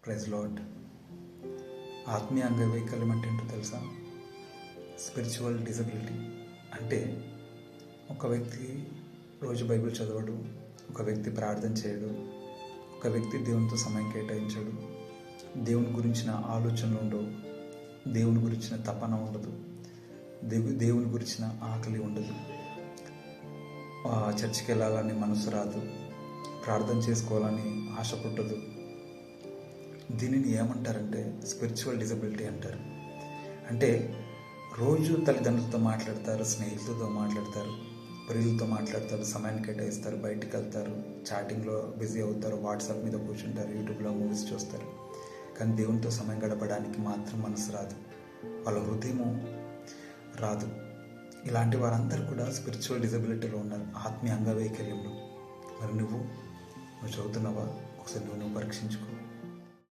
Praise lord. ఆత్మీయ అంగవైకల్యం అంటే ఏంటో తెలుసా? స్పిరిచువల్ డిజబిలిటీ అంటే ఒక వ్యక్తి రోజు బైబిల్ చదవడు, ఒక వ్యక్తి ప్రార్థన చేయడు, ఒక వ్యక్తి దేవునితో సమయం కేటాయించడు, దేవుని గురించిన ఆలోచనలు ఉండవు, దేవుని గురించిన తపన ఉండదు, దేవుని గురించిన ఆకలి ఉండదు, చర్చికి వెళ్ళాలని మనసు రాదు, ప్రార్థన చేసుకోవాలని ఆశ పుట్టదు. దీనిని ఏమంటారంటే స్పిరిచువల్ డిజబిలిటీ అంటారు. అంటే రోజు తల్లిదండ్రులతో మాట్లాడతారు, స్నేహితులతో మాట్లాడతారు, ప్రియులతో మాట్లాడతారు, సమయాన్ని కేటాయిస్తారు, బయటికి వెళ్తారు, చాటింగ్లో బిజీ అవుతారు, వాట్సాప్ మీద కూర్చుంటారు, యూట్యూబ్లో మూవీస్ చూస్తారు. కానీ దేవునితో సమయం గడపడానికి మాత్రం మనసు రాదు, వాళ్ళ హృదయము రాదు. ఇలాంటి వారందరూ కూడా స్పిరిచువల్ డిజబిలిటీలో ఉన్నారు, ఆత్మీయ అంగవైకల్యంలో. మరి నువ్వు చదువుతున్నావా? ఒకసారి నువ్వు పరీక్షించుకో.